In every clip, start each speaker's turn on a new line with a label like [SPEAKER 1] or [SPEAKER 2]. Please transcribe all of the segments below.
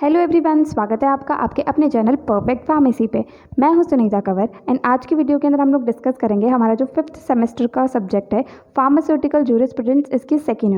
[SPEAKER 1] Hello everyone, स्वागत है आपका आपके अपने चैनल परफेक्ट फार्मेसी पे। मैं हूं सुनीता कंवर एंड आज की वीडियो के अंदर हम लोग डिस्कस करेंगे हमारा जो 5th सेमेस्टर का सब्जेक्ट है फार्मास्यूटिकल जूरिस्प्रूडेंस, इसकी सेकेंड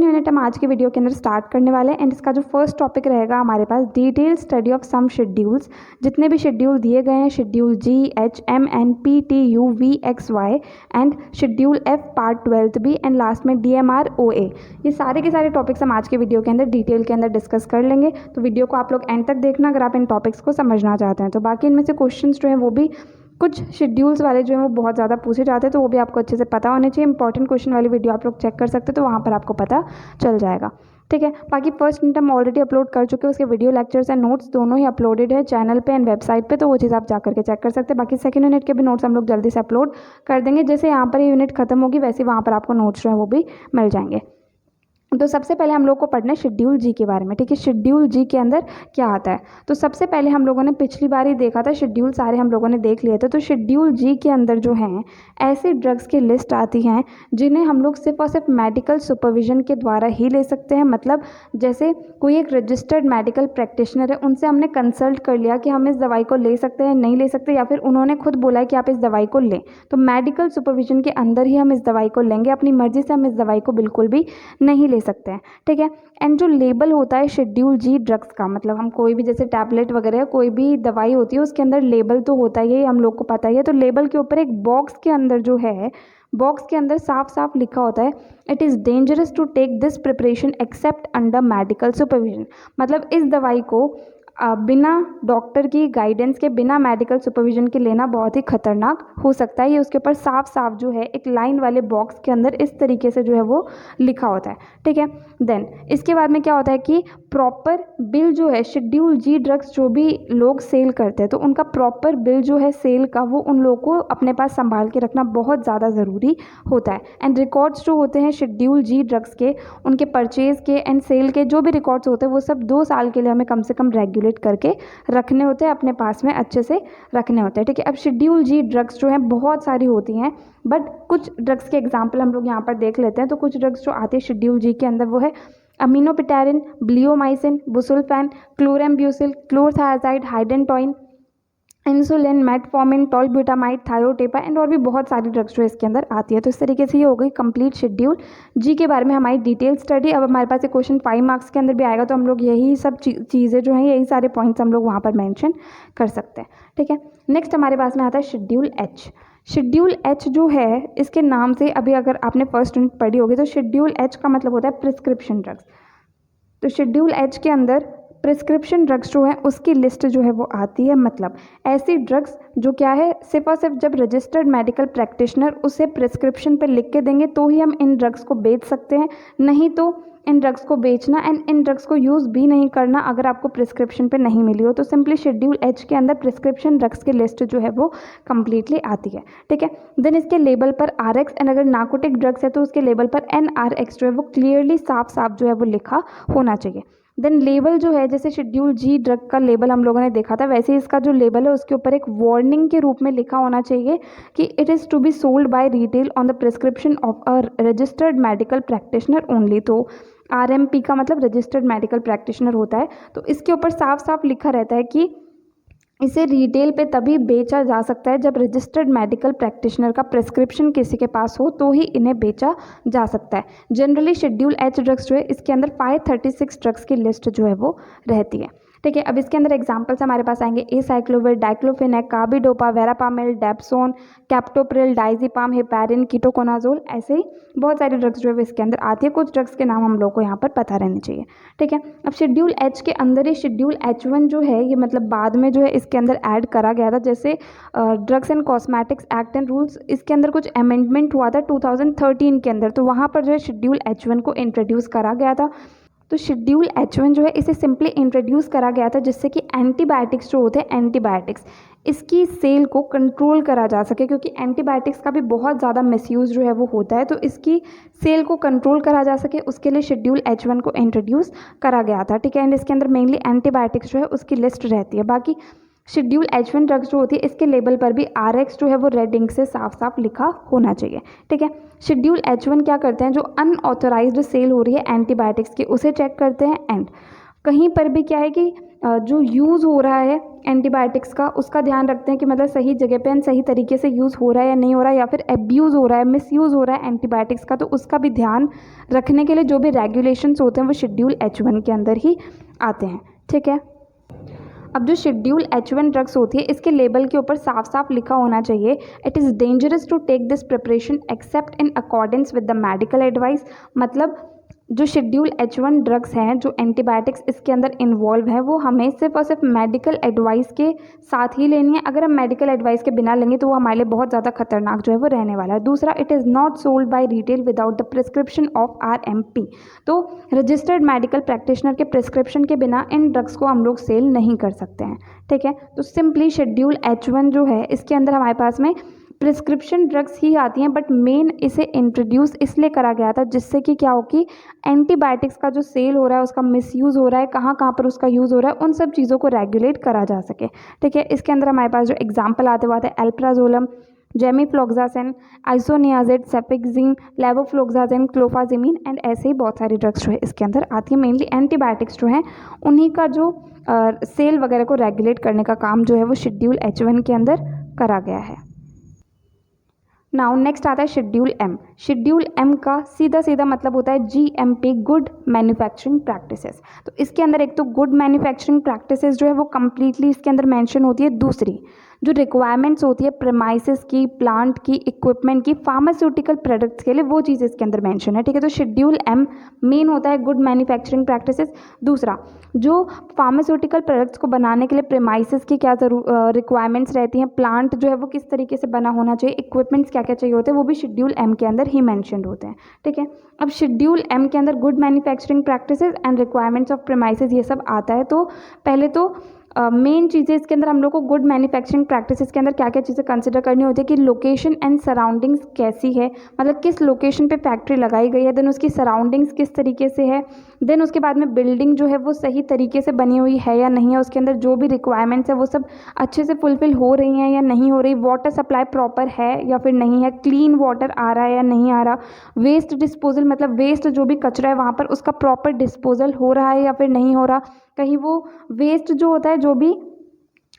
[SPEAKER 1] यूनिट हम आज की वीडियो के अंदर स्टार्ट करने वाले हैं। एंड इसका जो फर्स्ट टॉपिक रहेगा हमारे पास detail study of some schedules. जितने भी शेड्यूल दिए गए हैं, schedule GHMNPTUVXY and schedule F part 12 भी एंड लास्ट में DMR-OA, ये सारे के सारे टॉपिक्स हम आज के वीडियो के अंदर डिटेल के अंदर डिस्कस कर लेंगे। तो वीडियो को आप लोग एंड तक देखना अगर आप इन टॉपिक्स को समझना चाहते हैं। तो बाकी इनमें से क्वेश्चंस जो हैं वो भी कुछ शेड्यूल्स वाले जो हैं वो बहुत ज़्यादा पूछे जाते हैं, तो वो भी आपको अच्छे से पता होने चाहिए। इंपॉर्टेंट क्वेश्चन वाली वीडियो आप लोग चेक कर सकते हैं, तो वहाँ पर आपको पता चल जाएगा। ठीक है, बाकी फर्स्ट यूनिट हम ऑलरेडी अपलोड कर चुके हैं, उसके वीडियो लेक्चर्स एंड नोट्स दोनों ही अपलोडेड है चैनल पे एंड वेबसाइट पे, तो वो चीज़ आप जा करके चेक कर सकते हैं। बाकी सेकंड यूनिट के भी नोट्स हम लोग जल्दी से अपलोड कर देंगे। जैसे यहाँ पर ये यूनिट खत्म होगी वैसे वहाँ पर आपको नोट्स जो है वो भी मिल जाएंगे। तो सबसे पहले हम लोग को पढ़ना है शेड्यूल जी के बारे में। ठीक है, शेड्यूल जी के अंदर क्या आता है, तो सबसे पहले हम लोगों ने पिछली बार ही देखा था, शेड्यूल सारे हम लोगों ने देख लिए थे। तो शेड्यूल जी के अंदर जो हैं ऐसे ड्रग्स की लिस्ट आती हैं जिन्हें हम लोग सिर्फ और सिर्फ मेडिकल सुपरविजन के द्वारा ही ले सकते हैं। मतलब जैसे कोई एक रजिस्टर्ड मेडिकल प्रैक्टिशनर है, उनसे हमने कंसल्ट कर लिया कि हम इस दवाई को ले सकते हैं नहीं ले सकते, या फिर उन्होंने खुद बोला है कि आप इस दवाई को लें, तो मेडिकल सुपरविजन के अंदर ही हम इस दवाई को लेंगे। अपनी मर्जी से हम इस दवाई को बिल्कुल भी नहीं ले सकते हैं। ठीक है, एंड जो लेबल होता है शेड्यूल जी ड्रग्स का, मतलब हम कोई भी जैसे टैबलेट वगैरह कोई भी दवाई होती है उसके अंदर लेबल तो होता ही है, हम लोग को पता ही है। तो लेबल के ऊपर एक बॉक्स के अंदर जो है, बॉक्स के अंदर साफ साफ लिखा होता है it is dangerous to take this preparation except under medical supervision. मतलब इस दवाई को बिना डॉक्टर की गाइडेंस के, बिना मेडिकल सुपरविजन के लेना बहुत ही खतरनाक हो सकता है। ये उसके ऊपर साफ साफ जो है एक लाइन वाले बॉक्स के अंदर इस तरीके से जो है वो लिखा होता है। ठीक है, देन इसके बाद में क्या होता है कि प्रॉपर बिल जो है शेड्यूल जी ड्रग्स जो भी लोग सेल करते हैं, तो उनका प्रॉपर बिल जो है सेल का, वो उन लोगों को अपने पास संभाल के रखना बहुत ज़्यादा ज़रूरी होता है। एंड रिकॉर्ड्स जो होते हैं शेड्यूल जी ड्रग्स के, उनके परचेज के एंड सेल के जो भी रिकॉर्ड्स होते हैं वो सब 2 साल के लिए हमें कम से कम रेगुलेट करके रखने होते हैं, अपने पास में अच्छे से रखने होते हैं। ठीक है, अब शेड्यूल जी ड्रग्स जो हैं बहुत सारी होती हैं, बट कुछ ड्रग्स के एग्जांपल हम लोग यहाँ पर देख लेते हैं। तो कुछ ड्रग्स जो आते हैं शेड्यूल जी के अंदर वो है aminopterin, bleomycin, busulfan, chlorambucil, chlorothiazide, hydantoin, insulin, metformin, tolbutamide, thiotepa and और भी बहुत सारी ड्रग्स जो इसके अंदर आती है। तो इस तरीके से ये हो गई कंप्लीट शेड्यूल जी के बारे में हमारी डिटेल स्टडी। अब हमारे पास ये क्वेश्चन 5 मार्क्स के अंदर भी आएगा, तो हम लोग यही सब चीज़ें जो हैं, यही सारे पॉइंट्स हम लोग वहाँ पर मेंशन कर सकते हैं। ठीक है, नेक्स्ट हमारे पास में आता है शेड्यूल एच। शेड्यूल एच जो है, इसके नाम से अभी अगर आपने फर्स्ट यूनिट पढ़ी होगी, तो शेड्यूल एच का मतलब होता है प्रिस्क्रिप्शन ड्रग्स। तो शेड्यूल एच के अंदर प्रिस्क्रिप्शन ड्रग्स जो है उसकी लिस्ट जो है वो आती है। मतलब ऐसी ड्रग्स जो क्या है, सिर्फ और सिर्फ जब रजिस्टर्ड मेडिकल प्रैक्टिशनर उसे प्रिस्क्रिप्शन पर लिख के देंगे तो ही हम इन ड्रग्स को बेच सकते हैं, नहीं तो इन ड्रग्स को बेचना एंड इन ड्रग्स को यूज़ भी नहीं करना अगर आपको प्रिस्क्रिप्शन पे नहीं मिली हो। तो सिंपली शेड्यूल एच के अंदर प्रिस्क्रिप्शन ड्रग्स की लिस्ट जो है वो कम्प्लीटली आती है। ठीक है, देन इसके लेबल पर RX एंड अगर नार्कोटिक ड्रग्स है तो उसके लेबल पर NRX जो है वो क्लियरली साफ साफ जो है वो लिखा होना चाहिए। देन लेबल जो है, जैसे शेड्यूल जी ड्रग का लेबल हम लोगों ने देखा था, वैसे इसका जो लेबल है उसके ऊपर एक वार्निंग के रूप में लिखा होना चाहिए कि it is to be sold by retail on the prescription of a registered medical practitioner only. तो RMP का मतलब रजिस्टर्ड मेडिकल प्रैक्टिशनर होता है। तो इसके ऊपर साफ साफ लिखा रहता है कि इसे रिटेल पे तभी बेचा जा सकता है जब रजिस्टर्ड मेडिकल प्रैक्टिशनर का प्रिस्क्रिप्शन किसी के पास हो, तो ही इन्हें बेचा जा सकता है। जनरली शेड्यूल एच ड्रग्स जो है इसके अंदर 536 ड्रग्स की लिस्ट जो है वो रहती है। ठीक है, अब इसके अंदर एग्जांपल्स हमारे पास आएंगे acyclovir, diclofenac, carbidopa, verapamil, dapsone, captopril, diazepam, heparin, ketoconazole, ऐसे ही बहुत सारी ड्रग्स जो है इसके अंदर आती है। कुछ ड्रग्स के नाम हम लोग को यहाँ पर पता रहने चाहिए। ठीक है, अब शेड्यूल एच के अंदर ही शेड्यूल H1 जो है, ये मतलब बाद में जो है इसके अंदर ऐड करा गया था। जैसे drugs and cosmetics act and rules, इसके अंदर कुछ अमेंडमेंट हुआ था 2013 के अंदर, तो वहाँ पर जो है शेड्यूल H1 को इंट्रोड्यूस करा गया था। तो शेड्यूल H1 जो है इसे सिंपली इंट्रोड्यूस करा गया था जिससे कि एंटीबायोटिक्स जो होते हैं, एंटीबायोटिक्स इसकी सेल को कंट्रोल करा जा सके, क्योंकि एंटीबायोटिक्स का भी बहुत ज़्यादा मिसयूज़ जो है वो होता है। तो इसकी सेल को कंट्रोल करा जा सके उसके लिए शेड्यूल H1 को इंट्रोड्यूस करा गया था। ठीक है, एंड इसके अंदर मेनली एंटीबायोटिक्स जो है उसकी लिस्ट रहती है। बाकी शेड्यूल H1 ड्रग्स जो होती है इसके लेबल पर भी RX जो है वो रेड इंक से साफ साफ लिखा होना चाहिए। ठीक है, शेड्यूल H1 क्या करते हैं, जो अनऑथोराइज्ड सेल हो रही है एंटीबायोटिक्स की उसे चेक करते हैं, एंड कहीं पर भी क्या है कि जो यूज़ हो रहा है एंटीबायोटिक्स का उसका ध्यान रखते हैं कि मतलब सही जगह पे एंड सही तरीके से यूज़ हो रहा है या नहीं हो रहा है, या फिर एब्यूज़ हो रहा है, मिसयूज़ हो रहा है एंटीबायोटिक्स का, तो उसका भी ध्यान रखने के लिए जो भी रेगुलेशंस होते हैं वो शेड्यूल H1 के अंदर ही आते हैं। ठीक है, अब जो शेड्यूल H1 ड्रग्स होती है इसके लेबल के ऊपर साफ साफ लिखा होना चाहिए, it is dangerous to take this preparation except in accordance with the medical advice. मतलब जो शेड्यूल H1 ड्रग्स हैं, जो एंटीबायोटिक्स इसके अंदर इन्वॉल्व है, वो हमें सिर्फ और सिर्फ मेडिकल एडवाइस के साथ ही लेनी है। अगर हम मेडिकल एडवाइस के बिना लेंगे तो वो हमारे लिए बहुत ज़्यादा खतरनाक जो है वो रहने वाला है। दूसरा, it is not sold by retail without the prescription of RMP। तो रजिस्टर्ड मेडिकल प्रैक्टिशनर के प्रिस्क्रिप्शन के बिना इन ड्रग्स को हम लोग सेल नहीं कर सकते हैं। ठीक है, तो सिंपली शेड्यूल H1 जो है इसके अंदर हमारे पास में प्रिस्क्रिप्शन ड्रग्स ही आती हैं, बट मेन इसे इंट्रोड्यूस इसलिए करा गया था जिससे कि क्या हो कि एंटीबायोटिक्स का जो सेल हो रहा है, उसका मिसयूज़ हो रहा है, कहाँ कहाँ पर उसका यूज़ हो रहा है, उन सब चीज़ों को रेगुलेट करा जा सके। ठीक है, इसके अंदर हमारे पास जो एग्जाम्पल आते हुए आते हैं एल्प्राजोलम, जेमिफ्लॉक्सासिन, आइसोनियाजेड, सेफिक्सिम, लेवोफ्लॉक्सासिन, क्लोफाजिमीन एंड ऐसे ही बहुत सारी ड्रग्स जो है इसके अंदर आती है। मेनली एंटीबायोटिक्स जो हैं उन्हीं का जो सेल वगैरह को रेगुलेट करने का काम जो है वो शेड्यूल H1 के अंदर करा गया है। नाउ नेक्स्ट आता है शेड्यूल M। शेड्यूल M का सीधा सीधा मतलब होता है GMP, गुड मैन्युफैक्चरिंग प्रैक्टिसेस। तो इसके अंदर एक तो गुड मैन्युफैक्चरिंग प्रैक्टिसेस जो है वो कम्प्लीटली इसके अंदर मेंशन होती है। दूसरी जो रिक्वायरमेंट्स होती है प्रेमाइसिस की, प्लांट की, इक्विपमेंट की, फार्मास्यूटिकल प्रोडक्ट्स के लिए, वो चीज़ इसके अंदर मेंशन है। ठीक है, तो शेड्यूल M मेन होता है गुड मैन्युफैक्चरिंग प्रैक्टिसेस। दूसरा, जो फार्मास्यूटिकल प्रोडक्ट्स को बनाने के लिए प्रेमाइसिस की क्या रिक्वायरमेंट्स रहती हैं, प्लांट जो है वो किस तरीके से बना होना चाहिए, इक्विपमेंट्स क्या क्या चाहिए होते हैं, वो भी शेड्यूल M के अंदर ही मैंशनड होते हैं। ठीक है, अब शेड्यूल M के अंदर good manufacturing practices and requirements of premises ये सब आता है। तो पहले तो मेन चीज़ें इसके अंदर हम लोग को गुड मैन्युफैक्चरिंग प्रैक्टिसेस के अंदर क्या क्या चीज़ें कंसिडर करनी होती है कि लोकेशन एंड सराउंडिंग्स कैसी है, मतलब किस लोकेशन पे फैक्ट्री लगाई गई है, देन उसकी सराउंडिंग्स किस तरीके से है, देन उसके बाद में बिल्डिंग जो है वो सही तरीके से बनी हुई है या नहीं है, उसके अंदर जो भी रिक्वायरमेंट्स है वो सब अच्छे से फुलफिल हो रही हैं या नहीं हो रही, वाटर सप्लाई प्रॉपर है या फिर नहीं है, क्लीन वाटर आ रहा है या नहीं आ रहा, वेस्ट डिस्पोजल मतलब वेस्ट जो भी कचरा है वहाँ पर उसका प्रॉपर डिस्पोजल हो रहा है या फिर नहीं हो रहा, कहीं वो वेस्ट जो होता है जो भी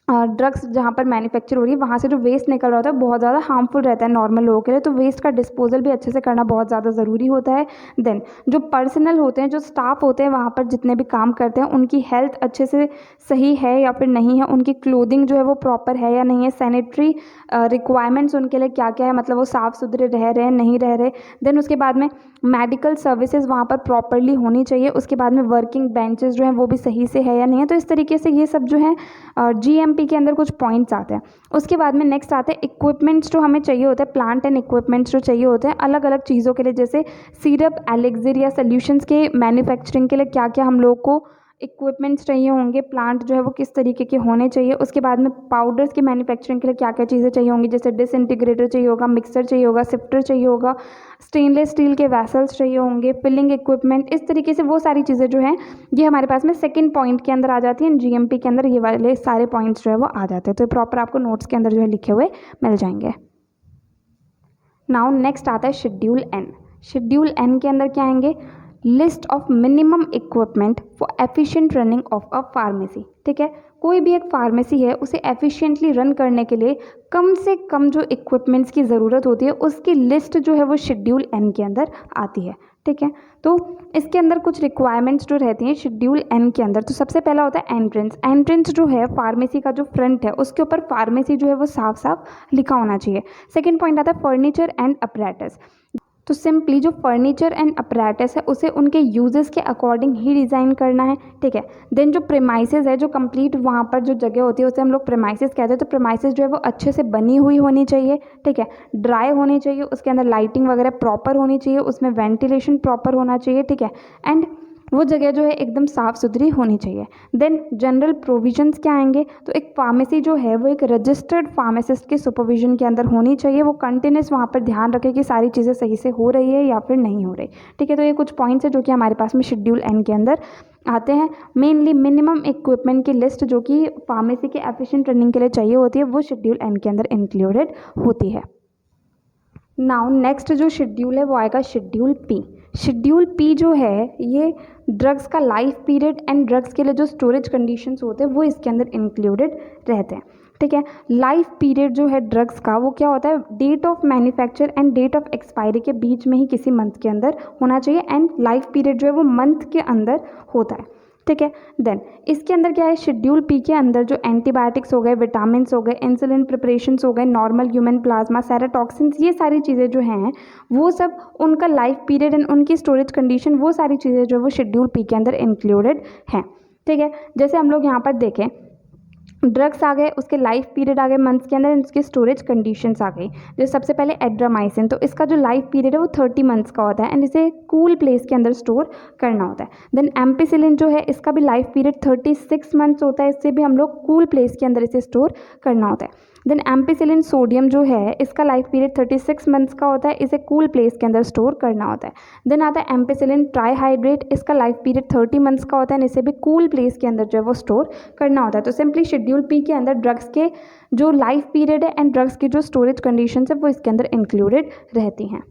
[SPEAKER 1] ड्रग्स जहाँ पर मैन्युफैक्चर हो रही है वहाँ से जो वेस्ट निकल रहा होता है बहुत ज़्यादा हार्मफुल रहता है नॉर्मल लोगों के लिए, तो वेस्ट का डिस्पोजल भी अच्छे से करना बहुत ज़्यादा ज़रूरी होता है। देन जो पर्सनल होते हैं, जो स्टाफ होते हैं वहाँ पर जितने भी काम करते हैं, उनकी हेल्थ अच्छे से सही है या फिर नहीं है, उनकी क्लोथिंग जो है वो प्रॉपर है या नहीं है, सैनिटरी रिक्वायरमेंट्स उनके लिए क्या क्या है, मतलब वो साफ़ सुथरे रह रहे हैं नहीं रह रहे। देन उसके बाद में मेडिकल सर्विसेज वहाँ पर प्रॉपरली होनी चाहिए। उसके बाद में वर्किंग बेंचेस जो हैं वो भी सही से है या नहीं है। तो इस तरीके से ये सब जो है GMP के अंदर कुछ पॉइंट्स आते हैं। उसके बाद में नेक्स्ट आते हैं इक्विपमेंट्स जो हमें चाहिए होते हैं, प्लांट एंड इक्विपमेंट्स जो चाहिए होते हैं अलग अलग चीज़ों के लिए, जैसे सिरप, एलिक्सिर या सोल्यूशंस के मैन्युफैक्चरिंग के लिए क्या क्या हम लोग को इक्विपमेंट्स चाहिए होंगे, प्लांट जो है वो किस तरीके के होने चाहिए। उसके बाद में पाउडर्स की मैन्युफैक्चरिंग के लिए क्या क्या चीज़ें चाहिए होंगी, जैसे डिसइंटीग्रेटर चाहिए होगा, मिक्सर चाहिए होगा, सिफ्टर चाहिए होगा, स्टेनलेस स्टील के वैसल्स चाहिए होंगे, फिलिंग इक्विपमेंट, इस तरीके से वो सारी चीज़ें जो हैं ये हमारे पास में सेकंड पॉइंट के अंदर आ जाती हैं। GMP के अंदर ये वाले सारे पॉइंट्स जो है वो आ जाते हैं, तो प्रॉपर आपको नोट्स के अंदर जो है लिखे हुए मिल जाएंगे। नाउ नेक्स्ट आता है शेड्यूल N। शेड्यूल N के अंदर क्या आएंगे, list of minimum equipment for efficient running of a pharmacy. ठीक है, कोई भी एक फार्मेसी है उसे एफिशिएंटली रन करने के लिए कम से कम जो इक्विपमेंट्स की ज़रूरत होती है उसकी लिस्ट जो है वो शेड्यूल N के अंदर आती है। ठीक है, तो इसके अंदर कुछ रिक्वायरमेंट्स जो रहती हैं शेड्यूल N के अंदर, तो सबसे पहला होता है एंट्रेंस। एंट्रेंस जो है फार्मेसी का जो फ्रंट है उसके ऊपर फार्मेसी जो है वो साफ साफ लिखा होना चाहिए। सेकेंड पॉइंट आता है फर्नीचर एंड अपरेटस। तो सिंपली जो फर्नीचर एंड अपरेटस है उसे उनके यूजेस के अकॉर्डिंग ही डिज़ाइन करना है। ठीक है, देन जो प्रेमाइसेस है, जो कंप्लीट वहाँ पर जो जगह होती है उसे हम लोग प्रेमाइसेस कहते हैं। तो प्रेमाइसेस जो है वो अच्छे से बनी हुई होनी चाहिए। ठीक है, ड्राई होनी चाहिए, उसके अंदर लाइटिंग वगैरह प्रॉपर होनी चाहिए, उसमें वेंटिलेशन प्रॉपर होना चाहिए। ठीक है, एंड वो जगह जो है एकदम साफ़ सुथरी होनी चाहिए। देन जनरल प्रोविजंस क्या आएंगे, तो एक फार्मेसी जो है वो एक रजिस्टर्ड फार्मासिस्ट के सुपरविजन के अंदर होनी चाहिए। वो कंटिन्यूस वहाँ पर ध्यान रखे कि सारी चीज़ें सही से हो रही है या फिर नहीं हो रही। ठीक है, तो ये कुछ पॉइंट्स है जो कि हमारे पास में शेड्यूल N के अंदर आते हैं। मेनली मिनिमम इक्विपमेंट की लिस्ट जो कि फार्मेसी के एफिशिएंट रनिंग के लिए चाहिए होती है वो शेड्यूल N के अंदर इंक्लूडेड होती है। नाउ नेक्स्ट जो शेड्यूल है वो आएगा शेड्यूल P। शेड्यूल पी जो है ये ड्रग्स का लाइफ पीरियड एंड ड्रग्स के लिए जो स्टोरेज कंडीशंस होते हैं वो इसके अंदर इंक्लूडेड रहते हैं। ठीक है, लाइफ पीरियड जो है ड्रग्स का वो क्या होता है, date of manufacture and date of expiry के बीच में ही किसी मंथ के अंदर होना चाहिए, एंड लाइफ पीरियड जो है वो मंथ के अंदर होता है। ठीक है, देन इसके अंदर क्या है, शेड्यूल पी के अंदर जो एंटीबायोटिक्स हो गए, विटामिन हो गए, इंसुलिन प्रिपरेशंस हो गए, नॉर्मल ह्यूमन प्लाज्मा, सेरोटॉक्सिन्स, ये सारी चीज़ें जो हैं वो सब उनका लाइफ पीरियड एंड उनकी स्टोरेज कंडीशन, वो सारी चीज़ें जो वो शेड्यूल पी के अंदर इंक्लूडेड हैं। ठीक है, जैसे हम लोग यहाँ पर देखें, ड्रग्स आ गए, उसके लाइफ पीरियड आ गए मंथ्स के अंदर, उसकी स्टोरेज कंडीशंस आ गई। जैसे सबसे पहले एड्रामाइसिन, तो इसका जो लाइफ पीरियड है वो 30 मंथ्स का होता है एंड इसे कूल प्लेस के अंदर स्टोर करना होता है। देन एम्पिसिलिन जो है इसका भी लाइफ पीरियड 36 मंथ्स होता है, इससे भी हम लोग कूल प्लेस के अंदर इसे स्टोर करना होता है। देन एम्पिसिलिन सोडियम जो है इसका लाइफ पीरियड 36 मंथ्स का होता है, इसे कूल प्लेस के अंदर स्टोर करना होता है। देन आता है एम्पिसिलिन ट्राईहाइड्रेट, इसका लाइफ पीरियड 30 मंथ्स का होता है, इसे भी कूल प्लेस के अंदर जो है वो स्टोर करना होता है। तो सिंपली शेड्यूल पी के अंदर ड्रग्स के जो लाइफ पीरियड है एंड ड्रग्स की जो स्टोरेज कंडीशन है वो इसके अंदर इंक्लूडेड रहती हैं।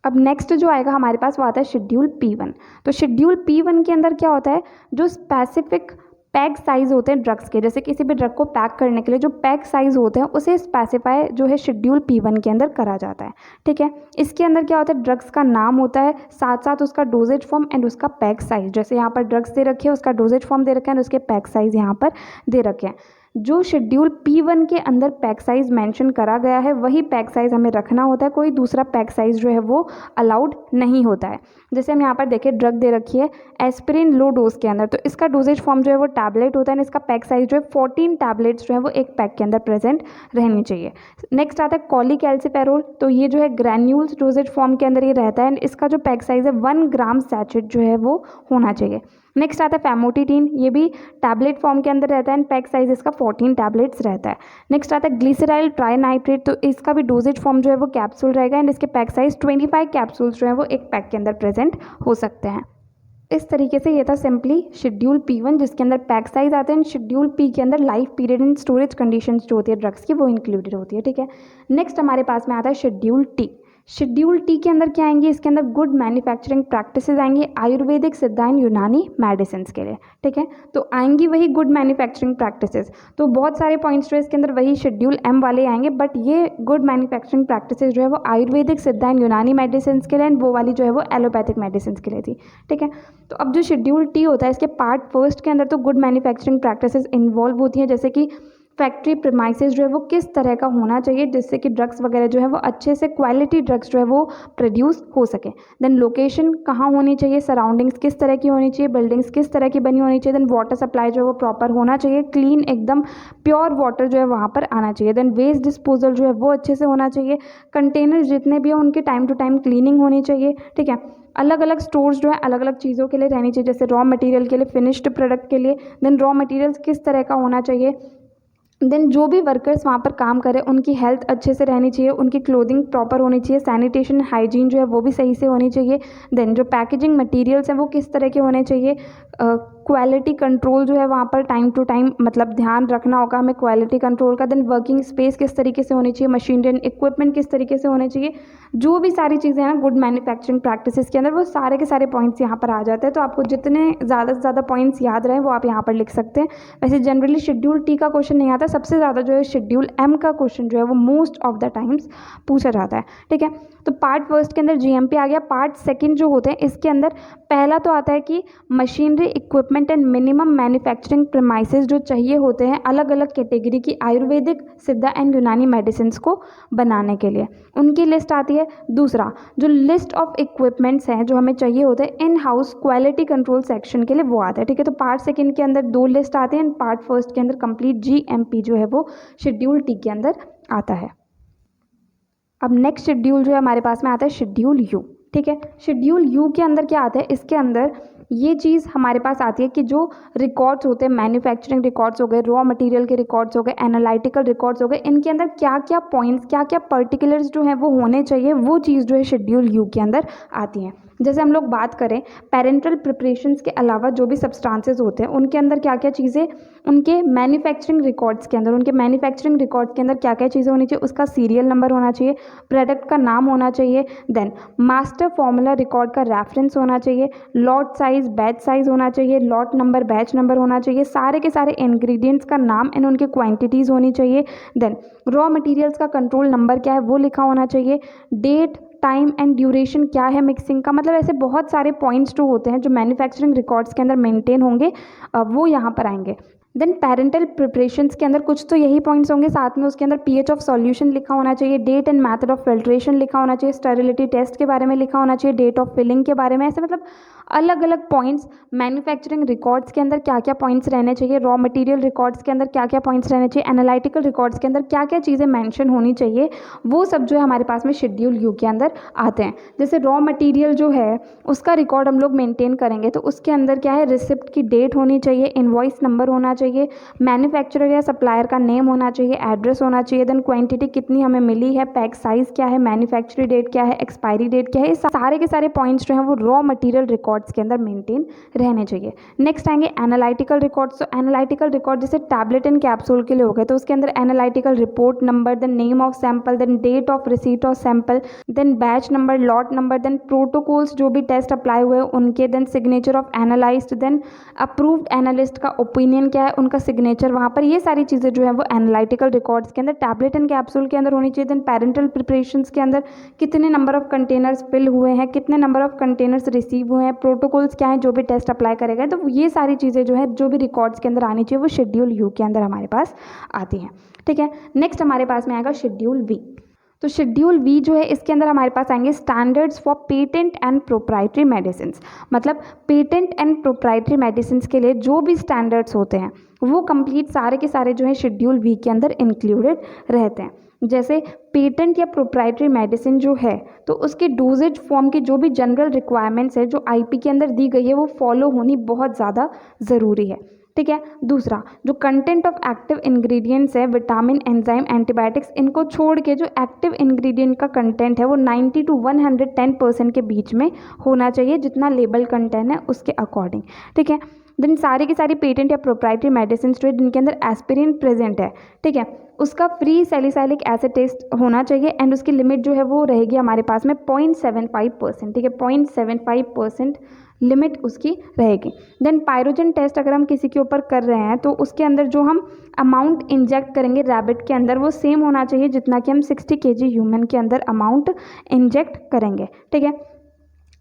[SPEAKER 1] अब नेक्स्ट जो आएगा हमारे पास वो आता है शेड्यूल P1। तो शेड्यूल P1 के अंदर क्या होता है, जो स्पेसिफिक पैक साइज़ होते हैं ड्रग्स के, जैसे किसी भी ड्रग को पैक करने के लिए जो पैक साइज़ होते हैं उसे स्पेसिफाई जो है शेड्यूल P1 के अंदर करा जाता है। ठीक है, इसके अंदर क्या होता है, ड्रग्स का नाम होता है, साथ साथ उसका डोजेज फॉर्म एंड उसका पैक साइज़, जैसे यहाँ पर ड्रग्स दे रखे हैं, उसका डोजेज फॉर्म दे रखे हैं, उसके पैक साइज़ यहाँ पर दे रखे हैं। जो शेड्यूल P1 के अंदर पैक साइज़ मेंशन करा गया है वही पैक साइज़ हमें रखना होता है, कोई दूसरा पैक साइज़ जो है वो अलाउड नहीं होता है। जैसे हम यहाँ पर देखें, ड्रग दे रखी है एस्पिरिन लो डोज के अंदर, तो इसका डोजेज फॉर्म जो है वो टैबलेट होता है, इसका पैक साइज़ जो है 14 टैबलेट्स जो है वो एक पैक के अंदर प्रेजेंट रहनी चाहिए। नेक्स्ट आता है कॉलीकैल्सिफेरोल, तो ये जो है ग्रैन्यूल्स डोजेज फॉर्म के अंदर ये रहता है एंड इसका जो पैक साइज़ है 1 ग्राम सैचेट जो है वो होना चाहिए। नेक्स्ट आता है फैमोटिटीन, ये भी टैबलेट फॉर्म के अंदर रहता है एंड पैक साइज इसका 14 टैबलेट्स रहता है। नेक्स्ट आता है ग्लिसराइल ट्राइनाइट्रेट, तो इसका भी डोजेज फॉर्म जो है वो कैप्सूल रहेगा एंड इसके पैक साइज 25 कैप्सूल्स जो है वो एक पैक के अंदर प्रेजेंट हो सकते हैं। इस तरीके से ये था सिंपली शेड्यूल P1 जिसके अंदर पैक साइज आते हैं, शेड्यूल P के अंदर life period and storage conditions जो होती है ड्रग्स की वो इंक्लूडेड होती है। ठीक है, नेक्स्ट हमारे पास में आता है शेड्यूल T। शेड्यूल टी के अंदर क्या आएंगे, इसके अंदर गुड मैन्युफैक्चरिंग प्रैक्टिसेस आएंगे आयुर्वेदिक, सिद्धा एंड यूनानी मेडिसिन के लिए। ठीक है, तो आएंगी वही गुड मैन्युफैक्चरिंग प्रैक्टिसेस, तो बहुत सारे पॉइंट्स जो इसके अंदर वही शेड्यूल M वाले आएंगे, बट ये गुड मैन्युफैक्चरिंग प्रैक्टिसेस जो है वो आयुर्वेदिक, सिद्धा एंड यूनानी मेडिसिन के लिए एंड वो वाली जो है वो एलोपैथिक मेडिसिन के लिए थी। ठीक है, तो अब जो शेड्यूल टी होता है इसके पार्ट फर्स्ट के अंदर तो गुड मैन्युफैक्चरिंग प्रैक्टिसेस इन्वॉल्व होती हैं, जैसे कि फैक्ट्री प्रीमाइसेस जो है वो किस तरह का होना चाहिए जिससे कि ड्रग्स वगैरह जो है वो अच्छे से क्वालिटी ड्रग्स जो है वो प्रोड्यूस हो सके। देन लोकेशन कहाँ होनी चाहिए, सराउंडिंग्स किस तरह की होनी चाहिए, बिल्डिंग्स किस तरह की बनी होनी चाहिए। देन वाटर सप्लाई जो है वो प्रॉपर होना चाहिए, क्लीन एकदम प्योर वाटर जो है वहाँ पर आना चाहिए। देन वेस्ट डिस्पोजल जो है वो अच्छे से होना चाहिए, कंटेनर्स जितने भी हैं उनकी टाइम टू टाइम क्लीनिंग होनी चाहिए। ठीक है, अलग अलग स्टोर्स जो है अलग अलग चीज़ों के लिए रहनी चाहिए, जैसे रॉ मटेरियल के लिए, फिनिश्ड प्रोडक्ट के लिए। देन रॉ मटेरियल्स किस तरह का होना चाहिए। देन जो भी वर्कर्स वहाँ पर काम करें उनकी हेल्थ अच्छे से रहनी चाहिए, उनकी क्लोथिंग प्रॉपर होनी चाहिए, सैनिटेशन हाइजीन जो है वो भी सही से होनी चाहिए। देन जो पैकेजिंग मटेरियल्स हैं वो किस तरह के होने चाहिए, क्वालिटी कंट्रोल जो है वहाँ पर टाइम टू टाइम मतलब ध्यान रखना होगा हमें क्वालिटी कंट्रोल का। देन वर्किंग स्पेस किस तरीके से होनी चाहिए, मशीनरी एंड इक्विपमेंट किस तरीके से होने चाहिए, जो भी सारी चीज़ें हैं ना गुड मैन्युफैक्चरिंग प्रैक्टिसेस के अंदर वो सारे के सारे पॉइंट्स यहाँ पर आ जाते हैं। तो आपको जितने ज़्यादा से ज़्यादा पॉइंट्स याद रहें वो आप यहाँ पर लिख सकते हैं। वैसे जनरली शेड्यूल टी का क्वेश्चन नहीं आता, सबसे ज़्यादा जो है शेड्यूल एम का क्वेश्चन जो है वो मोस्ट ऑफ द टाइम्स पूछा जाता है। ठीक है, तो पार्ट फर्स्ट के अंदर GMP आ गया। पार्ट सेकंड जो होते हैं इसके अंदर पहला तो आता है कि machinery, equipment and minimum manufacturing premises जो चाहिए होते हैं अलग अलग कैटेगरी की आयुर्वेदिक, सिद्धा एंड यूनानी मेडिसिन को बनाने के लिए, उनकी लिस्ट आती है। दूसरा जो लिस्ट ऑफ इक्विपमेंट्स हैं जो हमें चाहिए होते हैं in house quality control section के लिए वो आता है। ठीक है, तो पार्ट सेकंड के अंदर 2 लिस्ट आते हैं, पार्ट फर्स्ट के अंदर कंप्लीट GMP जो है वो शेड्यूल टी के अंदर आता है। अब नेक्स्ट शेड्यूल जो है हमारे पास में आता है शेड्यूल यू। ठीक है, शेड्यूल यू के अंदर क्या आता है, इसके अंदर ये चीज़ हमारे पास आती है कि जो रिकॉर्ड्स होते हैं, मैन्युफैक्चरिंग रिकॉर्ड्स हो गए, रॉ मटेरियल के रिकॉर्ड्स हो गए, एनालिटिकल रिकॉर्ड्स हो गए, इनके अंदर क्या क्या पॉइंट्स, क्या क्या पर्टिकुलर्स जो हैं वो होने चाहिए, वो चीज़ जो है शेड्यूल यू के अंदर आती हैं। जैसे हम लोग बात करें पेरेंटल प्रिपरेशंस के अलावा जो भी सब्सटेंसेस होते हैं उनके अंदर क्या क्या चीज़ें, उनके मैन्युफैक्चरिंग रिकॉर्ड्स के अंदर क्या क्या चीज़ें होनी चाहिए, उसका सीरियल नंबर होना चाहिए, प्रोडक्ट का नाम होना चाहिए, देन मास्टर फॉर्मूला रिकॉर्ड का रेफरेंस होना चाहिए, लॉट साइज बैच साइज होना चाहिए, लॉट नंबर बैच नंबर होना चाहिए, सारे के सारे इंग्रेडिएंट्स का नाम एंड उनकी क्वांटिटीज़ होनी चाहिए, देन रॉ मटेरियल्स का कंट्रोल नंबर क्या है वो लिखा होना चाहिए, डेट टाइम एंड ड्यूरेशन क्या है मिक्सिंग का, मतलब ऐसे बहुत सारे पॉइंट्स जो होते हैं जो मैन्युफैक्चरिंग रिकॉर्ड्स के अंदर मेंटेन होंगे वो यहाँ पर आएंगे। देन पेरेंटल प्रिपरेशंस के अंदर कुछ तो यही पॉइंट्स होंगे, साथ में उसके अंदर पीएच ऑफ सॉल्यूशन लिखा होना चाहिए, date and method of filtration लिखा होना चाहिए, स्टेरिलिटी टेस्ट के बारे में लिखा होना चाहिए, डेट ऑफ फिलिंग के बारे में, ऐसे मतलब अलग अलग पॉइंट्स मैन्युफैक्चरिंग रिकॉर्ड्स के अंदर क्या क्या पॉइंट्स रहने चाहिए, रॉ मटेरियल रिकॉर्ड्स के अंदर क्या क्या पॉइंट्स रहने चाहिए, एनालिटिकल रिकॉर्ड्स के अंदर क्या क्या चीज़ें मेंशन होनी चाहिए, वो सब जो है हमारे पास में शेड्यूल यू के अंदर आते हैं। जैसे रॉ मटेरियल जो है उसका रिकॉर्ड हम लोग मेंटेन करेंगे तो उसके अंदर क्या है, रिसिप्ट की डेट होनी चाहिए, इनवॉइस नंबर होना चाहिए, मैन्युफैक्चरर या सप्लायर का नेम होना चाहिए, एड्रेस होना चाहिए, देन क्वांटिटी कितनी हमें मिली है, पैक साइज़ क्या है, मैन्युफैक्चरी डेट क्या है, एक्सपायरी डेट क्या है, ये सारे के सारे पॉइंट्स जो हैं वो रॉ मटेरियल रिकॉर्ड्स के अंदर मेंटेन रहने चाहिए। नेक्स्ट आएंगे एनालिटिकल रिकॉर्ड्स। तो एनालिटिकल रिकॉर्ड जैसे टैबलेट एंड कैप्सूल के लिए हो गए तो उसके अंदर analytical report number, then name of sample, then date of receipt of sample, then batch number, lot number, then protocols जो भी टेस्ट अप्लाई हुए उनके, then signature of analysed, then approved analyst का ओपिनियन क्या है, उनका सिग्नेचर वहाँ पर, ये सारी चीज़ें जो है वो एनालिटिकल रिकॉर्ड्स के अंदर टैबलेट एंड कैप्सूल के अंदर होनी चाहिए। देन पेरेंटल प्रिपरेशंस के अंदर कितने नंबर ऑफ कंटेनर्स फिल हुए हैं, कितने नंबर ऑफ कंटेनर्स रिसीव हुए हैं, प्रोटोकॉल्स क्या है जो भी टेस्ट अप्लाई करेगा, तो ये सारी चीज़ें जो है जो भी रिकॉर्ड्स के अंदर आनी चाहिए वो शेड्यूल यू के अंदर हमारे पास आती हैं। ठीक है, नेक्स्ट हमारे पास में आएगा शेड्यूल वी। तो शेड्यूल वी जो है इसके अंदर हमारे पास आएंगे standards for patent and proprietary medicine, मतलब पेटेंट एंड प्रोप्राइटरी मेडिसिन के लिए जो भी स्टैंडर्ड्स होते हैं वो कंप्लीट सारे के सारे जो है शेड्यूल वी के अंदर इंक्लूडेड रहते हैं। जैसे पेटेंट या प्रोप्राइटरी मेडिसिन जो है तो उसके डोजेज फॉर्म की जो भी जनरल रिक्वायरमेंट्स है जो आईपी के अंदर दी गई है वो फॉलो होनी बहुत ज़्यादा ज़रूरी है। ठीक है, दूसरा जो कंटेंट ऑफ एक्टिव इंग्रेडिएंट्स है, विटामिन, एंजाइम, एंटीबायोटिक्स, इनको छोड़ के जो एक्टिव इंग्रेडिएंट का कंटेंट है वो 90 to 110% के बीच में होना चाहिए, जितना लेबल कंटेंट है उसके अकॉर्डिंग। ठीक है, देन सारी की सारी पेटेंट या प्रोप्राइटरी मेडिसिन जो है जिनके अंदर एस्पिरिन प्रेजेंट है, ठीक है, उसका फ्री सैलिसाइलिक एसिड टेस्ट होना चाहिए एंड उसकी लिमिट जो है वो रहेगी हमारे पास में 0.75%। ठीक है, 0.75% लिमिट उसकी रहेगी। देन पायरोजन टेस्ट अगर हम किसी के ऊपर कर रहे हैं तो उसके अंदर जो हम अमाउंट इंजेक्ट करेंगे रैबिट के अंदर वो सेम होना चाहिए जितना कि हम 60 kg ह्यूमन के अंदर अमाउंट इंजेक्ट करेंगे। ठीक है,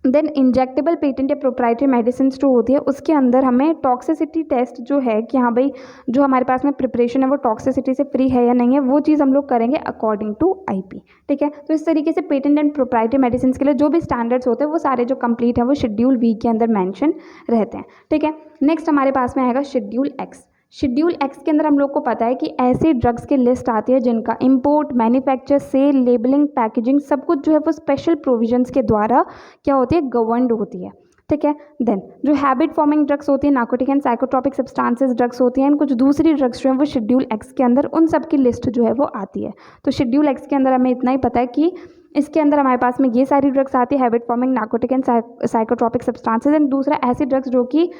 [SPEAKER 1] देन इंजेक्टेबल पेटेंट या प्रोप्राइटरी मेडिसिन जो होती है उसके अंदर हमें टॉक्सिसिटी टेस्ट जो है कि हाँ भाई जो हमारे पास में प्रिपरेशन है वो टॉक्सिसिटी से फ्री है या नहीं है, वो चीज़ हम लोग करेंगे अकॉर्डिंग टू आईपी। ठीक है, तो इस तरीके से पेटेंट एंड प्रोप्राइटरी मेडिसिन के लिए जो भी स्टैंडर्ड्स होते हैं वो सारे जो कंप्लीट है वो शेड्यूल वी के अंदर मैंशन रहते हैं। ठीक है, नेक्स्ट हमारे पास में आएगा शेड्यूल एक्स। शेड्यूल एक्स के अंदर हम लोग को पता है कि ऐसे ड्रग्स की लिस्ट आती है जिनका import, manufacture, sale, labelling, packaging सब कुछ जो है वो स्पेशल प्रोविजंस के द्वारा क्या होती है, गवर्नड होती है। ठीक है, देन जो हैबिट फॉर्मिंग ड्रग्स होती है, narcotic and psychotropic substances drugs होती हैं, कुछ दूसरी ड्रग्स जो है वो शेड्यूल एक्स के अंदर उन सब की लिस्ट जो है वो आती है। तो शेड्यूल एक्स के अंदर हमें इतना ही पता है कि इसके अंदर हमारे पास में ये सारी ड्रग्स आती है, habit forming, narcotic and psychotropic substances, and दूसरा ऐसी ड्रग्स जो कि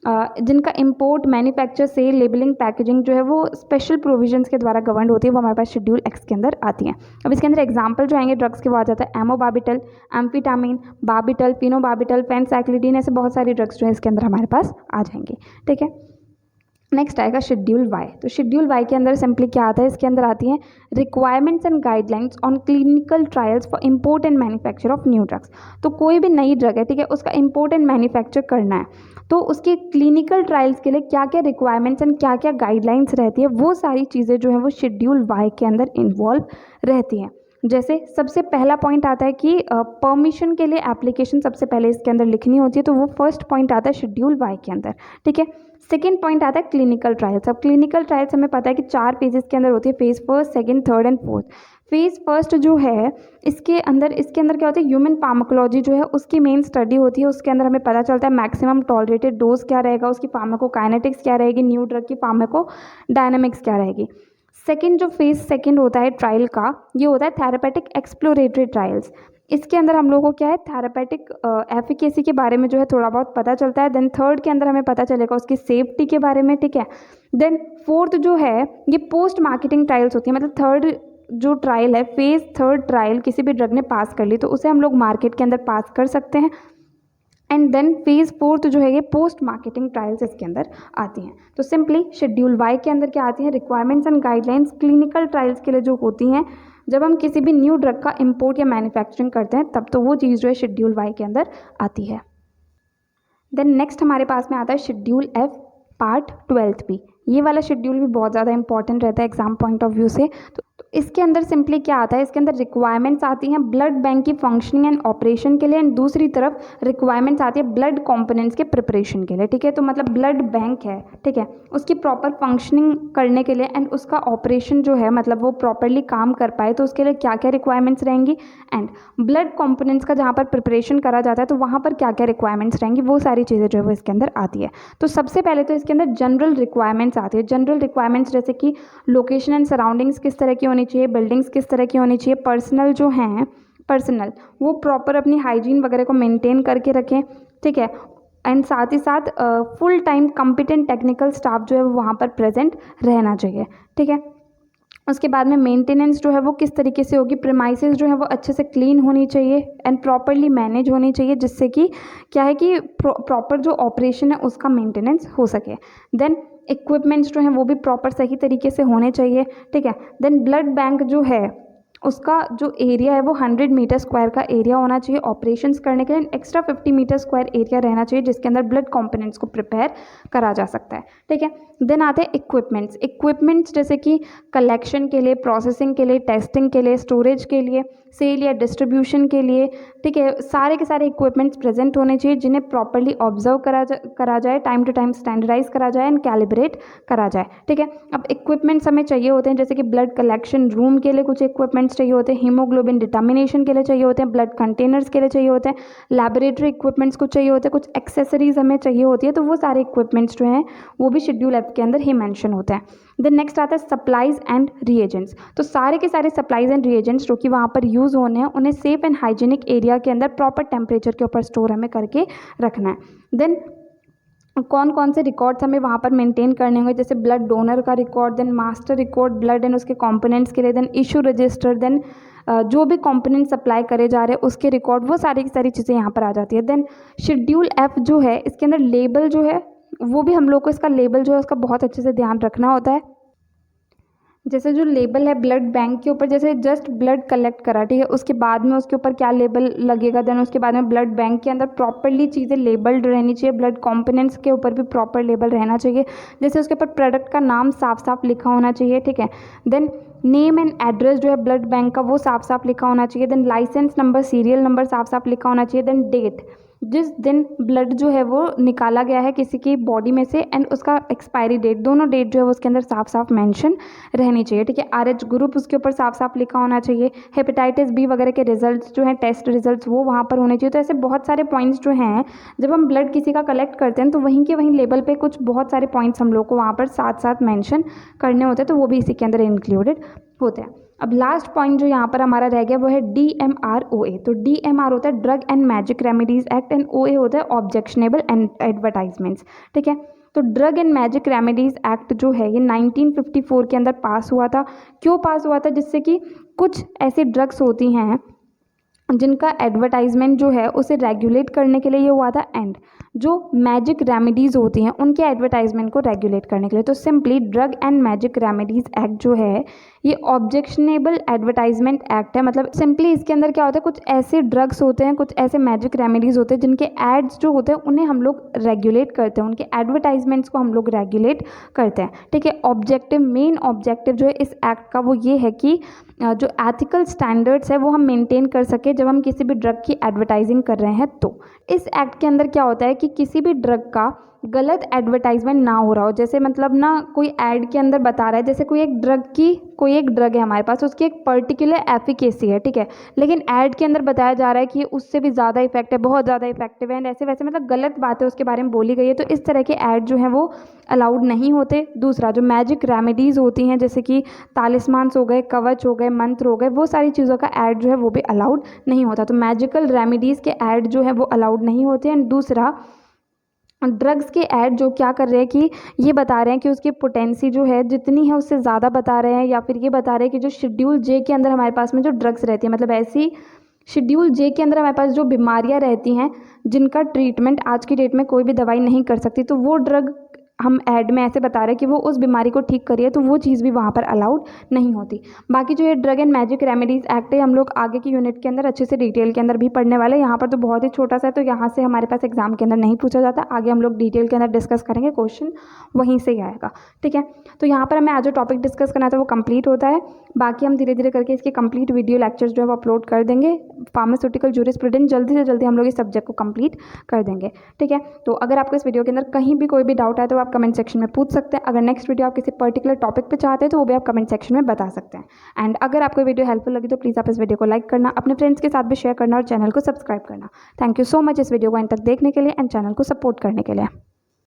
[SPEAKER 1] जिनका import, manufacture, sale, labelling, packaging जो है वो स्पेशल प्रोविजंस के द्वारा गवर्नड होती है, वो हमारे पास शेड्यूल एक्स के अंदर आती हैं। अब इसके अंदर एग्जांपल जो आएंगे ड्रग्स के वो आ जाता है एमोबार्बिटल, एम्फीटामिन, बार्बिटल, फिनोबार्बिटल, फेनसाइक्लिडीन, ऐसे बहुत सारी ड्रग्स जो है इसके अंदर हमारे पास आ जाएंगे। ठीक है, नेक्स्ट आएगा शेड्यूल वाई। तो शेड्यूल वाई के अंदर सिंपली क्या आता है, इसके अंदर आती हैं requirements and guidelines on clinical trials for import and manufacture of new drugs. तो कोई भी नई ड्रग है, ठीक है, उसका इंपोर्ट एंड मैन्युफैक्चर करना है तो उसके क्लिनिकल ट्रायल्स के लिए क्या क्या रिक्वायरमेंट्स एंड क्या क्या गाइडलाइंस रहती है, वो सारी चीज़ें जो है वो शेड्यूल वाई के अंदर इन्वॉल्व रहती हैं। जैसे सबसे पहला पॉइंट आता है कि परमिशन के लिए एप्लीकेशन सबसे पहले इसके अंदर लिखनी होती है, तो वो फर्स्ट पॉइंट आता है शेड्यूल वाई के अंदर। ठीक है, सेकेंड पॉइंट आता है क्लिनिकल ट्रायल्स। अब क्लिनिकल ट्रायल्स हमें पता है कि 4 फेजेस के अंदर होती है, phase first, second, third and fourth. Phase first जो है इसके अंदर क्या होता है, ह्यूमन फार्माकोलॉजी जो है उसकी मेन स्टडी होती है। उसके अंदर हमें पता चलता है मैक्सिमम टॉलरेटेड डोज क्या रहेगा, उसकी फार्माकोकाइनेटिक्स क्या रहेगी, न्यू ड्रग की फार्माकोडायनामिक्स क्या रहेगी। सेकंड जो फेज सेकंड होता है ट्रायल का, ये होता है थेरेपेटिक एक्सप्लोरेटरी ट्रायल्स। इसके अंदर हम लोगों को क्या है, थेरापेटिक एफिकेसी के बारे में जो है थोड़ा बहुत पता चलता है। देन थर्ड के अंदर हमें पता चलेगा उसकी सेफ्टी के बारे में, ठीक है। देन फोर्थ जो है ये पोस्ट मार्केटिंग ट्रायल्स होती है, मतलब थर्ड जो ट्रायल है, फेज थर्ड ट्रायल किसी भी ड्रग ने पास कर ली तो उसे हम लोग मार्केट के अंदर पास कर सकते हैं। एंड देन फेज फोर्थ जो है ये पोस्ट मार्केटिंग ट्रायल्स इसके अंदर आती हैं। तो सिंपली शेड्यूल वाई के अंदर क्या आती हैं, requirements and guidelines clinical trials के लिए जो होती हैं, जब हम किसी भी न्यू ड्रग का इंपोर्ट या मैन्युफैक्चरिंग करते हैं तब तो वो चीज़ जो है शेड्यूल वाई के अंदर आती है। देन नेक्स्ट हमारे पास में आता है शेड्यूल एफ पार्ट 12 बी। ये वाला शेड्यूल भी बहुत ज़्यादा इंपॉर्टेंट रहता है एग्जाम पॉइंट ऑफ व्यू से। तो इसके अंदर सिंपली क्या आता है, इसके अंदर रिक्वायरमेंट्स आती हैं ब्लड बैंक की फंक्शनिंग एंड ऑपरेशन के लिए, एंड दूसरी तरफ रिक्वायरमेंट्स आती है ब्लड कंपोनेंट्स के प्रिपरेशन के लिए, ठीक है। तो मतलब ब्लड बैंक है, ठीक है, उसकी प्रॉपर फंक्शनिंग करने के लिए एंड उसका ऑपरेशन जो है मतलब वो प्रॉपरली काम कर पाए तो उसके लिए क्या क्या रिक्वायरमेंट्स रहेंगी, एंड ब्लड कंपोनेंट्स का जहाँ पर प्रिपरेशन करा जाता है तो वहाँ पर क्या क्या रिक्वायरमेंट्स रहेंगी, वो सारी चीज़ें जो है वो इसके अंदर आती है। तो सबसे पहले तो इसके अंदर जनरल रिक्वायरमेंट्स आती है। जनरल रिक्वायरमेंट्स जैसे कि लोकेशन एंड सराउंडिंग्स किस तरह की होनी चाहिए, बिल्डिंग्स किस तरह की होनी चाहिए, पर्सनल जो हैं पर्सनल वो प्रॉपर अपनी हाइजीन वगैरह को मेंटेन करके रखें, ठीक है। एंड साथ ही साथ full time competent technical staff जो है वो वहाँ पर प्रेजेंट रहना चाहिए, ठीक है। उसके बाद में मेंटेनेंस जो है वो किस तरीके से होगी, प्रीमाइसेस जो है वो अच्छे से क्लीन होनी चाहिए एंड प्रॉपरली मैनेज होनी चाहिए, जिससे कि क्या है कि प्रॉपर जो ऑपरेशन है उसका मेंटेनेंस हो सके। देन इक्विपमेंट्स जो हैं वो भी प्रॉपर सही तरीके से होने चाहिए, ठीक है। देन ब्लड बैंक जो है उसका जो एरिया है वो 100 मीटर स्क्वायर का एरिया होना चाहिए ऑपरेशंस करने के लिए, एक्स्ट्रा 50 मीटर स्क्वायर एरिया रहना चाहिए जिसके अंदर ब्लड कंपोनेंट्स को प्रिपेयर करा जा सकता है, ठीक है। देन आते हैं इक्विपमेंट्स जैसे कि कलेक्शन के लिए, प्रोसेसिंग के लिए, टेस्टिंग के लिए, स्टोरेज के लिए, सेल या डिस्ट्रीब्यूशन के लिए, ठीक है। सारे के सारे इक्विपमेंट्स प्रेजेंट होने चाहिए जिन्हें प्रॉपरली ऑब्जर्व करा जाए, टाइम टू टाइम स्टैंडर्डाइज करा जाए एंड कैलिब्रेट करा जाए, ठीक है। अब इक्विपमेंट्स हमें चाहिए होते हैं जैसे कि ब्लड कलेक्शन रूम के लिए कुछ इक्विपमेंट्स चाहिए होते हैं, हीमोग्लोबिन डिटर्मिनेशन के लिए चाहिए होते हैं, ब्लड कंटेनर्स के लिए चाहिए होते हैं, लैबोरेटरी इक्विपमेंट्स कुछ चाहिए होते हैं, कुछ एक्सेसरीज हमें चाहिए होती है, तो वो सारे इक्विपमेंट्स जो हैं वो भी शेड्यूल एफ के अंदर ही मेंशन होते हैं। देन नेक्स्ट आता है सप्लाइज एंड रिएजेंट्स। तो सारे के सारे सप्लाइज एंड रिएजेंट्स जो कि वहाँ पर यूज़ होने हैं उन्हें सेफ एंड हाइजीनिक एरिया के अंदर प्रॉपर टेम्परेचर के ऊपर स्टोर हमें करके रखना है। देन कौन कौन से रिकॉर्ड्स हमें वहाँ पर मेंटेन करने होंगे, जैसे ब्लड डोनर का record, then master record blood and उसके कंपोनेंट्स के लिए, देन इशू रजिस्टर, देन जो भी कंपोनेंट सप्लाई करे जा रहे हैं उसके रिकॉर्ड, वो सारी की सारी चीज़ें यहाँ पर आ जाती है। देन शेड्यूल एफ जो है इसके अंदर लेबल जो है वो भी हम लोग को इसका लेबल जो है उसका बहुत अच्छे से ध्यान रखना होता है। जैसे जो लेबल है ब्लड बैंक के ऊपर, जैसे जस्ट ब्लड कलेक्ट करा, ठीक है, उसके बाद में उसके ऊपर क्या लेबल लगेगा, देन उसके बाद में ब्लड बैंक के अंदर प्रॉपरली चीज़ें लेबल्ड रहनी चाहिए, ब्लड कंपोनेंट्स के ऊपर भी प्रॉपर लेबल रहना चाहिए, जैसे उसके ऊपर प्रोडक्ट का नाम साफ साफ लिखा होना चाहिए, ठीक है। देन नेम एंड एड्रेस जो है ब्लड बैंक का वो साफ साफ लिखा होना चाहिए, then licence number, serial number साफ साफ लिखा होना चाहिए, देन डेट जिस दिन ब्लड जो है वो निकाला गया है किसी की बॉडी में से एंड उसका एक्सपायरी डेट, दोनों डेट जो है वो उसके अंदर साफ साफ मेंशन रहनी चाहिए, ठीक है। RH ग्रुप उसके ऊपर साफ साफ लिखा होना चाहिए, हेपेटाइटिस बी वगैरह के रिजल्ट्स जो हैं टेस्ट रिजल्ट्स वो वहाँ पर होने चाहिए। तो ऐसे बहुत सारे पॉइंट्स जो हैं जब हम ब्लड किसी का कलेक्ट करते हैं तो वहीं के वहीं लेवल पे कुछ बहुत सारे पॉइंट्स हम लोग को वहाँ पर साथ साथ मेंशन करने होते हैं, तो वो भी इसी के अंदर इंक्लूडेड होते हैं। अब लास्ट पॉइंट जो यहाँ पर हमारा रह गया वो है DMROA। तो DMR होता है drug and magic remedies act and OA होता है ऑब्जेक्शनेबल एंड एडवर्टाइजमेंट्स, ठीक है। तो drug and magic remedies act जो है ये 1954 के अंदर पास हुआ था। क्यों पास हुआ था, जिससे कि कुछ ऐसी ड्रग्स होती हैं जिनका एडवर्टाइजमेंट जो है उसे रेगुलेट करने के लिए ये हुआ था, एंड जो मैजिक रेमेडीज़ होती हैं उनके एडवर्टाइजमेंट को रेगुलेट करने के लिए। तो simply drug and magic remedies act जो है ये ऑब्जेक्शनेबल एडवर्टाइजमेंट एक्ट है। मतलब सिंपली इसके अंदर क्या होता है, कुछ ऐसे ड्रग्स होते हैं, कुछ ऐसे मैजिक रेमेडीज़ होते हैं जिनके एड्स जो होते हैं उन्हें हम लोग रेगुलेट करते हैं, उनके एडवर्टाइजमेंट्स को हम लोग रेगुलेट करते हैं, ठीक है। ऑब्जेक्टिव, मेन ऑब्जेक्टिव जो है इस एक्ट का वो ये है कि जो एथिकल स्टैंडर्ड्स है वो हम मेंटेन कर सके जब हम किसी भी ड्रग की एडवर्टाइजिंग कर रहे हैं। तो इस एक्ट के अंदर क्या होता है कि किसी भी ड्रग का गलत एडवर्टाइजमेंट ना हो रहा हो। जैसे मतलब ना कोई ऐड के अंदर बता रहा है, जैसे कोई एक ड्रग है हमारे पास, उसकी एक पर्टिकुलर एफिकेसी है, ठीक है, लेकिन ऐड के अंदर बताया जा रहा है कि उससे भी ज़्यादा इफेक्ट है, बहुत ज़्यादा इफेक्टिव है, एंड ऐसे वैसे मतलब गलत बातें उसके बारे में बोली गई है, तो इस तरह के ऐड जो हैं वो अलाउड नहीं होते। दूसरा, जो मैजिक रेमेडीज़ होती हैं जैसे कि तालिस्मान्स हो गए, कवच हो गए, मंत्र हो गए, वो सारी चीज़ों का ऐड जो है वो भी अलाउड नहीं होता। तो मैजिकल रेमेडीज़ के ऐड जो है वो अलाउड नहीं होते। एंड दूसरा, ड्रग्स के ऐड जो क्या कर रहे हैं कि ये बता रहे हैं कि उसकी पोटेंसी जो है जितनी है उससे ज़्यादा बता रहे हैं, या फिर ये बता रहे हैं कि जो शेड्यूल जे के अंदर हमारे पास में जो ड्रग्स रहती है, मतलब ऐसी शेड्यूल जे के अंदर हमारे पास जो बीमारियां रहती हैं जिनका ट्रीटमेंट आज की डेट में कोई भी दवाई नहीं कर सकती, तो वो ड्रग हम ऐड में ऐसे बता रहे हैं कि वो उस बीमारी को ठीक करिए, तो वो चीज़ भी वहाँ पर अलाउड नहीं होती। बाकी जो ये drug and magic remedies act है, हम लोग आगे की यूनिट के अंदर अच्छे से डिटेल के अंदर भी पढ़ने वाले हैं। यहाँ पर तो बहुत ही छोटा सा है, तो यहाँ से हमारे पास एग्जाम के अंदर नहीं पूछा जाता, आगे हम लोग डिटेल के अंदर डिस्कस करेंगे, क्वेश्चन वहीं से ही आएगा, ठीक है। तो यहाँ पर हमें आज जो टॉपिक डिस्कस करना था वो कंप्लीट होता है। बाकी हम धीरे धीरे करके इसके कंप्लीट वीडियो लेक्चर्स जो है वो अपलोड कर देंगे। फार्मास्यूटिकल जूरिस्प्रूडेंस जल्दी से जल्दी हम लोग इस सब्जेक्ट को कंप्लीट कर देंगे, ठीक है। तो अगर आपको इस वीडियो के अंदर कहीं भी कोई भी डाउट आए तो आप कमेंट सेक्शन में पूछ सकते हैं। अगर नेक्स्ट वीडियो आप किसी पर्टिकुलर टॉपिक पे चाहते हैं तो वो भी आप कमेंट सेक्शन में बता सकते हैं। एंड अगर आपको वीडियो हेल्पफुल लगी तो प्लीज़ आप इस वीडियो को लाइक करना, अपने फ्रेंड्स के साथ भी शेयर करना और चैनल को सब्सक्राइब करना। थैंक यू सो मच इस वीडियो को एंड तक देखने के लिए एंड चैनल को सपोर्ट करने के लिए।